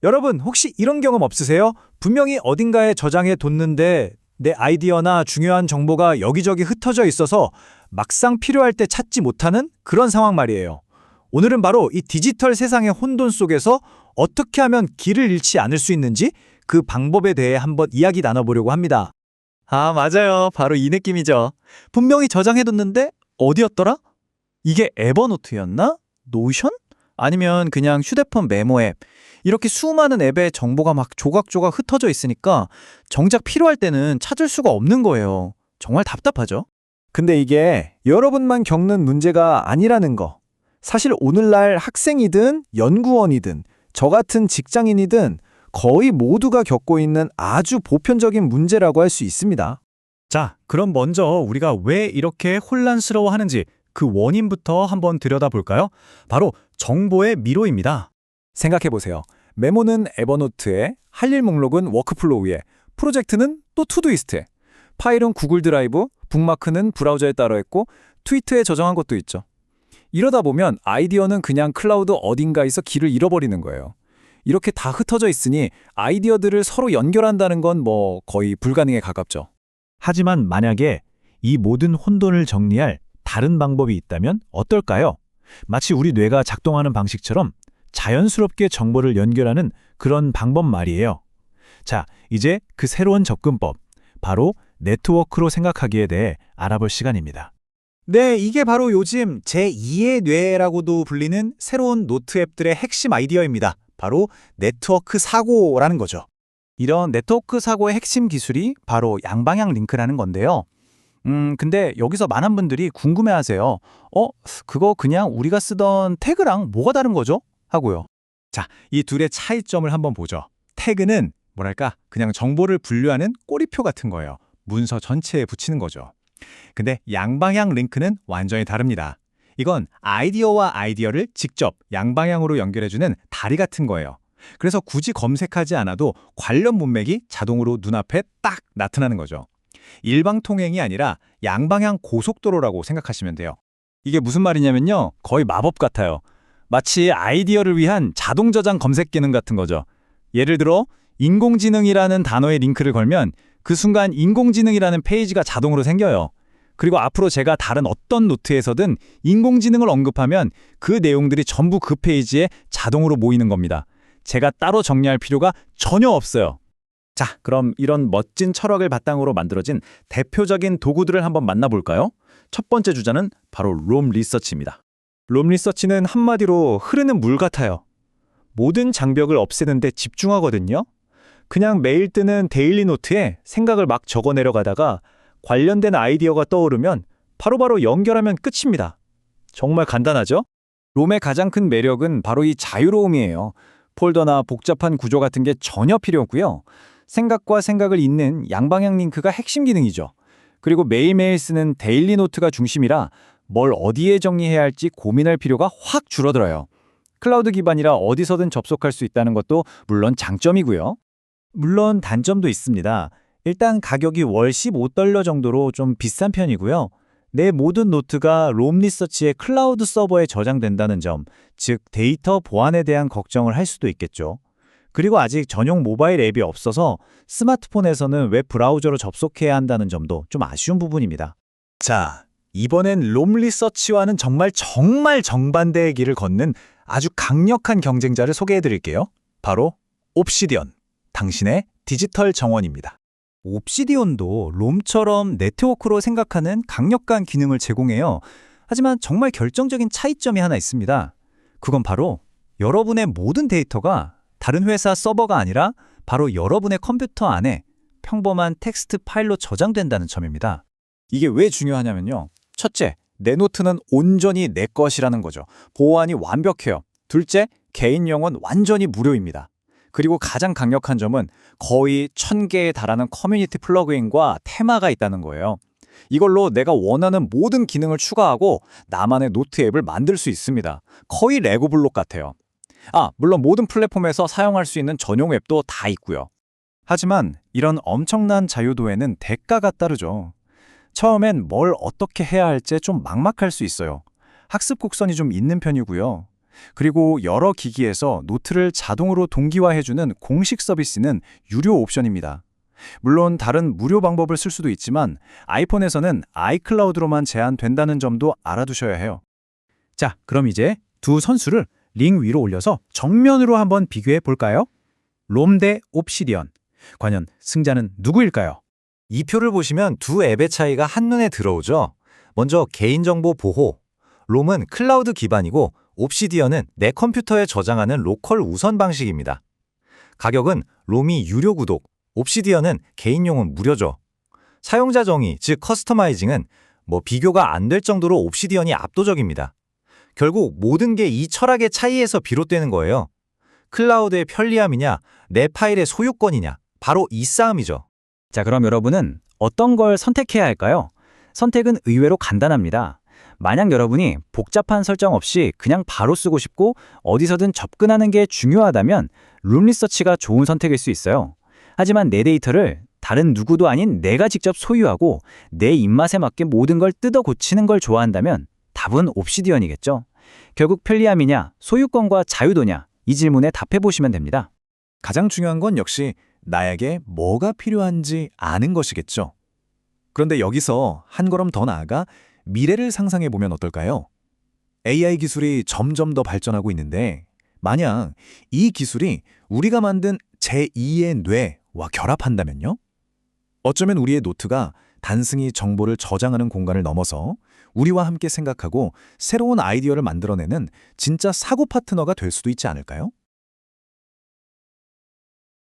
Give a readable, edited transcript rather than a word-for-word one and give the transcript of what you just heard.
여러분, 혹시 이런 경험 없으세요? 분명히 어딘가에 저장해 뒀는데 내 아이디어나 중요한 정보가 여기저기 흩어져 있어서 막상 필요할 때 찾지 못하는 그런 상황 말이에요. 오늘은 바로 이 디지털 세상의 혼돈 속에서 어떻게 하면 길을 잃지 않을 수 있는지 그 방법에 대해 한번 이야기 나눠보려고 합니다. 아, 맞아요. 바로 이 느낌이죠. 분명히 저장해뒀는데 어디였더라? 이게 에버노트였나? 노션? 아니면 그냥 휴대폰 메모 앱. 이렇게 수많은 앱에 정보가 막 조각조각 흩어져 있으니까 정작 필요할 때는 찾을 수가 없는 거예요. 정말 답답하죠? 근데 이게 여러분만 겪는 문제가 아니라는 거. 사실 오늘날 학생이든 연구원이든 저 같은 직장인이든 거의 모두가 겪고 있는 아주 보편적인 문제라고 할 수 있습니다. 자, 그럼 먼저 우리가 왜 이렇게 혼란스러워하는지 그 원인부터 한번 들여다볼까요? 바로 정보의 미로입니다. 생각해보세요. 메모는 에버노트에, 할 일 목록은 워크플로우에, 프로젝트는 또 투두이스트에, 파일은 구글 드라이브, 북마크는 브라우저에 따로 했고 트위터에 저장한 것도 있죠. 이러다 보면 아이디어는 그냥 클라우드 어딘가에서 길을 잃어버리는 거예요. 이렇게 다 흩어져 있으니 아이디어들을 서로 연결한다는 건 거의 불가능에 가깝죠. 하지만 만약에 이 모든 혼돈을 정리할 다른 방법이 있다면 어떨까요? 마치 우리 뇌가 작동하는 방식처럼 자연스럽게 정보를 연결하는 그런 방법 말이에요. 자, 이제 그 새로운 접근법, 바로 네트워크로 생각하기에 대해 알아볼 시간입니다. 네, 이게 바로 요즘 제2의 뇌라고도 불리는 새로운 노트 앱들의 핵심 아이디어입니다. 바로 네트워크 사고라는 거죠. 이런 네트워크 사고의 핵심 기술이 바로 양방향 링크라는 건데요. 근데 여기서 많은 분들이 궁금해하세요. 그거 그냥 우리가 쓰던 태그랑 뭐가 다른 거죠? 하고요. 자, 이 둘의 차이점을 한번 보죠. 태그는 그냥 정보를 분류하는 꼬리표 같은 거예요. 문서 전체에 붙이는 거죠. 근데 양방향 링크는 완전히 다릅니다. 이건 아이디어와 아이디어를 직접 양방향으로 연결해주는 다리 같은 거예요. 그래서 굳이 검색하지 않아도 관련 문맥이 자동으로 눈앞에 딱 나타나는 거죠. 일방통행이 아니라 양방향 고속도로라고 생각하시면 돼요. 이게 무슨 말이냐면요. 거의 마법 같아요. 마치 아이디어를 위한 자동 저장 검색 기능 같은 거죠. 예를 들어 인공지능이라는 단어에 링크를 걸면 그 순간 인공지능이라는 페이지가 자동으로 생겨요. 그리고 앞으로 제가 다른 어떤 노트에서든 인공지능을 언급하면 그 내용들이 전부 그 페이지에 자동으로 모이는 겁니다. 제가 따로 정리할 필요가 전혀 없어요. 자, 그럼 이런 멋진 철학을 바탕으로 만들어진 대표적인 도구들을 한번 만나볼까요? 첫 번째 주자는 바로 롬 리서치입니다. 롬 리서치는 한마디로 흐르는 물 같아요. 모든 장벽을 없애는 데 집중하거든요. 그냥 매일 뜨는 데일리 노트에 생각을 막 적어 내려가다가 관련된 아이디어가 떠오르면 바로바로 연결하면 끝입니다. 정말 간단하죠? 롬의 가장 큰 매력은 바로 이 자유로움이에요. 폴더나 복잡한 구조 같은 게 전혀 필요 없고요. 생각과 생각을 잇는 양방향 링크가 핵심 기능이죠. 그리고 매일매일 쓰는 데일리 노트가 중심이라 뭘 어디에 정리해야 할지 고민할 필요가 확 줄어들어요. 클라우드 기반이라 어디서든 접속할 수 있다는 것도 물론 장점이고요. 물론 단점도 있습니다. 일단 가격이 월 $15 정도로 좀 비싼 편이고요. 내 모든 노트가 롬 리서치의 클라우드 서버에 저장된다는 점, 즉 데이터 보안에 대한 걱정을 할 수도 있겠죠. 그리고 아직 전용 모바일 앱이 없어서 스마트폰에서는 웹 브라우저로 접속해야 한다는 점도 좀 아쉬운 부분입니다. 자, 이번엔 롬 리서치와는 정말 정반대의 길을 걷는 아주 강력한 경쟁자를 소개해드릴게요. 바로 옵시디언, 당신의 디지털 정원입니다. 옵시디언도 롬처럼 네트워크로 생각하는 강력한 기능을 제공해요. 하지만 정말 결정적인 차이점이 하나 있습니다. 그건 바로 여러분의 모든 데이터가 다른 회사 서버가 아니라 바로 여러분의 컴퓨터 안에 평범한 텍스트 파일로 저장된다는 점입니다. 이게 왜 중요하냐면요. 첫째, 내 노트는 온전히 내 것이라는 거죠. 보안이 완벽해요. 둘째, 개인 영어는 완전히 무료입니다. 그리고 가장 강력한 점은 거의 1000개에 달하는 커뮤니티 플러그인과 테마가 있다는 거예요. 이걸로 내가 원하는 모든 기능을 추가하고 나만의 노트 앱을 만들 수 있습니다. 거의 레고 블록 같아요. 물론 모든 플랫폼에서 사용할 수 있는 전용 앱도 다 있고요. 하지만 이런 엄청난 자유도에는 대가가 따르죠. 처음엔 뭘 어떻게 해야 할지 좀 막막할 수 있어요. 학습 곡선이 좀 있는 편이고요. 그리고 여러 기기에서 노트를 자동으로 동기화해주는 공식 서비스는 유료 옵션입니다. 물론 다른 무료 방법을 쓸 수도 있지만 아이폰에서는 아이클라우드로만 제한된다는 점도 알아두셔야 해요. 자, 그럼 이제 두 선수를 링 위로 올려서 정면으로 한번 비교해 볼까요? 롬 대 옵시디언. 과연 승자는 누구일까요? 이 표를 보시면 두 앱의 차이가 한눈에 들어오죠. 먼저 개인정보 보호. 롬은 클라우드 기반이고 옵시디언은 내 컴퓨터에 저장하는 로컬 우선 방식입니다. 가격은 롬이 유료 구독, 옵시디언은 개인용은 무료죠. 사용자 정의, 즉 커스터마이징은 비교가 안 될 정도로 옵시디언이 압도적입니다. 결국 모든 게 이 철학의 차이에서 비롯되는 거예요. 클라우드의 편리함이냐, 내 파일의 소유권이냐, 바로 이 싸움이죠. 자, 그럼 여러분은 어떤 걸 선택해야 할까요? 선택은 의외로 간단합니다. 만약 여러분이 복잡한 설정 없이 그냥 바로 쓰고 싶고 어디서든 접근하는 게 중요하다면 룸리서치가 좋은 선택일 수 있어요. 하지만 내 데이터를 다른 누구도 아닌 내가 직접 소유하고 내 입맛에 맞게 모든 걸 뜯어 고치는 걸 좋아한다면 답은 옵시디언이겠죠. 결국 편리함이냐, 소유권과 자유도냐, 이 질문에 답해보시면 됩니다. 가장 중요한 건 역시 나에게 뭐가 필요한지 아는 것이겠죠. 그런데 여기서 한 걸음 더 나아가 미래를 상상해 보면 어떨까요? AI 기술이 점점 더 발전하고 있는데 만약 이 기술이 우리가 만든 제2의 뇌와 결합한다면요? 어쩌면 우리의 노트가 단순히 정보를 저장하는 공간을 넘어서 우리와 함께 생각하고 새로운 아이디어를 만들어내는 진짜 사고 파트너가 될 수도 있지 않을까요?